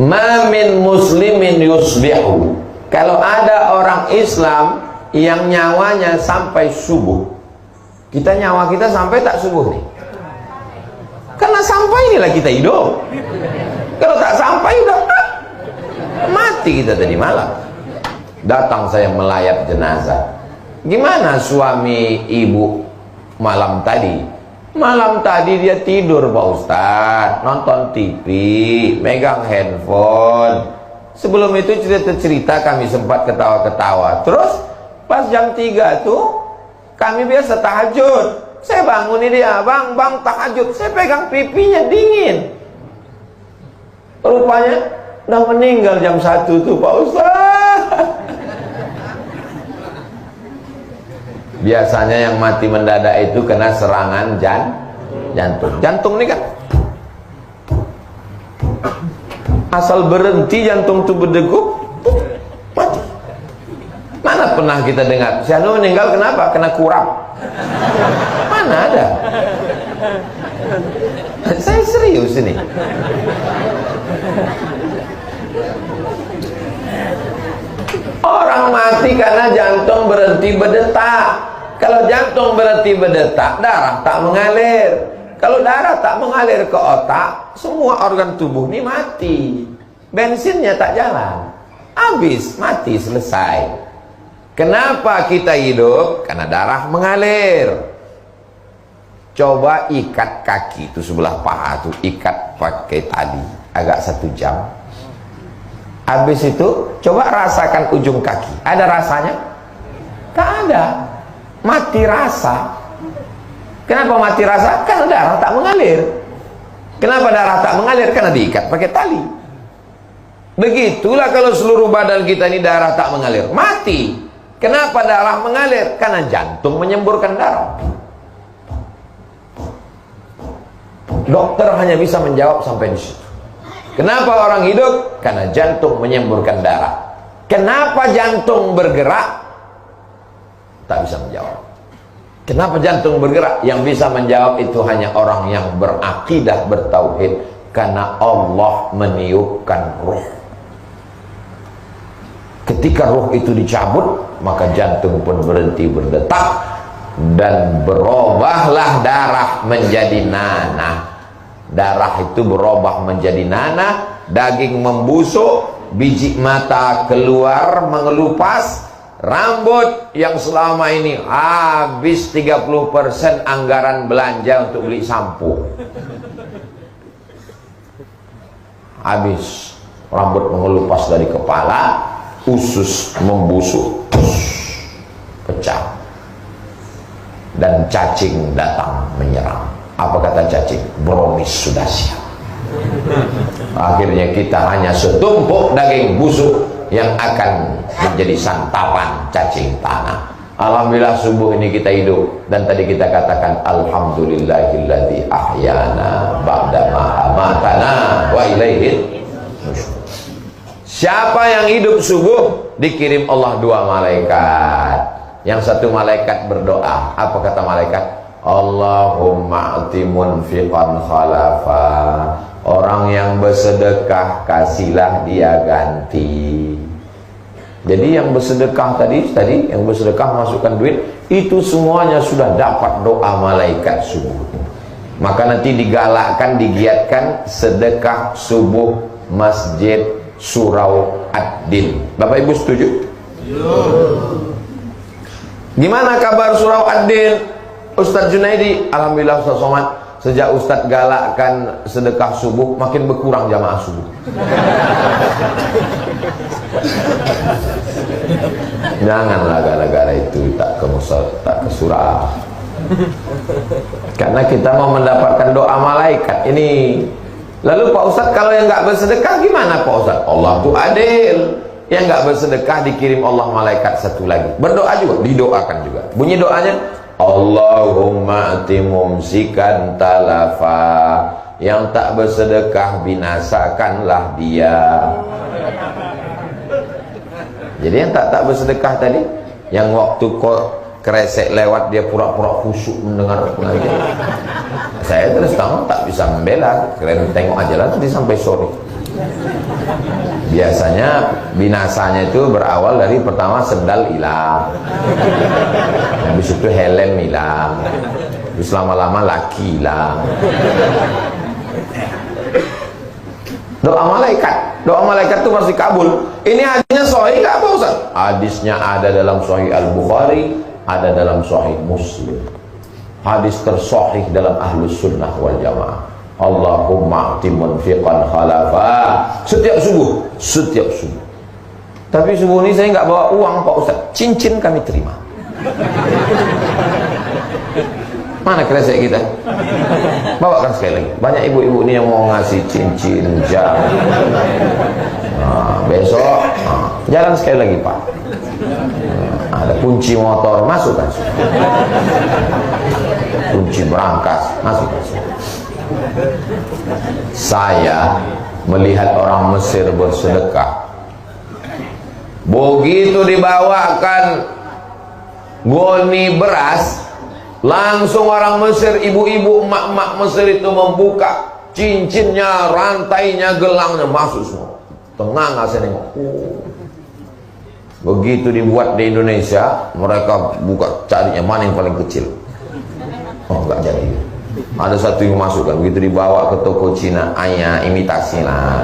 Ma min muslimin yusbihu. Kalau ada orang Islam yang nyawanya sampai subuh, kita nyawa kita sampai tak subuh nih? Karena sampai inilah kita hidup. Kalau tak sampai udah mati kita tadi malam. Datang saya melayat jenazah. Gimana suami ibu malam tadi? Malam tadi dia tidur Pak Ustadz, nonton TV, megang handphone. Sebelum itu cerita-cerita kami sempat ketawa-ketawa. Terus pas jam 3 tuh kami biasa tahajud. Saya bangun ini dia, bang tahajud. Saya pegang pipinya dingin. Rupanya udah meninggal jam 1 tuh Pak Ustadz. Biasanya yang mati mendadak itu kena serangan jantung. Jantung ini kan asal berhenti jantung itu berdegup, mati. Mana pernah kita dengar si anu meninggal kenapa? Kena kurap. Mana ada? Saya serius ini. Orang mati karena jantung berhenti berdetak. Kalau jantung berhenti berdetak, darah tak mengalir. Kalau darah tak mengalir ke otak, semua organ tubuh ini mati. Bensinnya tak jalan. Habis, mati, selesai. Kenapa kita hidup? Karena darah mengalir. Coba ikat kaki itu sebelah paha tuh, ikat pakai tali agak 1 jam. Habis itu coba rasakan ujung kaki. Ada rasanya? Tak ada. Mati rasa. Kenapa mati rasa? Karena darah tak mengalir. Kenapa darah tak mengalir? Karena diikat pakai tali. Begitulah kalau seluruh badan kita ini darah tak mengalir, mati. Kenapa darah mengalir? Karena jantung menyemburkan darah. Dokter hanya bisa menjawab sampai di situ. Kenapa orang hidup? Karena jantung menyemburkan darah. Kenapa jantung bergerak? Tak bisa menjawab. Kenapa jantung bergerak? Yang bisa menjawab itu hanya orang yang berakidah, bertauhid. Karena Allah meniupkan ruh. Ketika ruh itu dicabut, maka jantung pun berhenti berdetak. Dan berubahlah darah menjadi nanah. Darah itu berubah menjadi nanah, daging membusuk, biji mata keluar mengelupas, rambut yang selama ini habis 30% anggaran belanja untuk beli sampo. Habis, rambut mengelupas dari kepala, usus membusuk, pecah. Dan cacing datang menyerang. Apa kata cacing? Brownies sudah siap. Akhirnya kita hanya setumpuk daging busuk yang akan menjadi santapan cacing tanah. Alhamdulillah subuh ini kita hidup. Dan tadi kita katakan alhamdulillahilladzi ahyana ba'dama amatana wa ilaihi nusyur. Siapa yang hidup subuh, dikirim Allah 2 malaikat. Yang satu malaikat berdoa. Apa kata malaikat? Allahumma ati munfiqan khalafa. Orang yang bersedekah, kasihlah dia ganti. Jadi yang bersedekah tadi yang bersedekah masukkan duit, itu semuanya sudah dapat doa malaikat subuh. Maka nanti digalakkan, digiatkan sedekah subuh Masjid Surau Ad-Din. Bapak Ibu setuju? Gimana kabar Surau Ad-Din? Ustadz Junaidi, alhamdulillah Ustadz Somad, sejak Ustadz galakkan sedekah subuh, makin berkurang jamaah subuh. Janganlah gara-gara itu tak ke surau. Karena kita mau mendapatkan doa malaikat ini. Lalu Pak Ustadz, kalau yang nggak bersedekah gimana Pak Ustadz? Allah tuh adil. Yang nggak bersedekah dikirim Allah malaikat satu lagi. Berdoa juga, didoakan juga. Bunyi doanya, Allahumma ati mumsikan talafa. Yang tak bersedekah binasakanlah dia. Jadi yang tak bersedekah tadi, yang waktu kok kresek lewat dia pura-pura khusyuk mendengar pengajian. Saya terus terang tak bisa membela, kalian tengok aja lah nanti sampai sore. Biasanya binasanya itu berawal dari pertama sendal hilang, habis itu helm hilang, terus lama-lama laki hilang. Doa malaikat itu pasti kabul. Ini hadisnya sahih nggak Pak Ustaz? Hadisnya ada dalam Sahih Al-Bukhari, ada dalam Sahih Muslim. Hadis tersahih dalam Ahlus Sunnah wal Jamaah. Allahumma a'ti munfiqan khalafa. Setiap subuh. Tapi subuh ini saya nggak bawa uang Pak Ustaz, cincin kami terima. Mana kresek kita? Bawakan sekali lagi. Banyak ibu-ibu ini yang mau ngasih cincin, jam. Besok jalan sekali lagi Pak. Ada kunci motor, masukkan. Kunci berangkas, masukkan. Saya melihat orang Mesir bersedekah. Begitu dibawakan goni beras, langsung orang Mesir, ibu-ibu, emak-emak Mesir itu membuka cincinnya, rantainya, gelangnya, masuk semua. Tenang, saya nengok. Begitu dibuat di Indonesia, mereka buka carinya mana yang paling kecil. Oh, enggak jadi. Ada satu yang masukkan, begitu dibawa ke toko Cina, imitasi lah.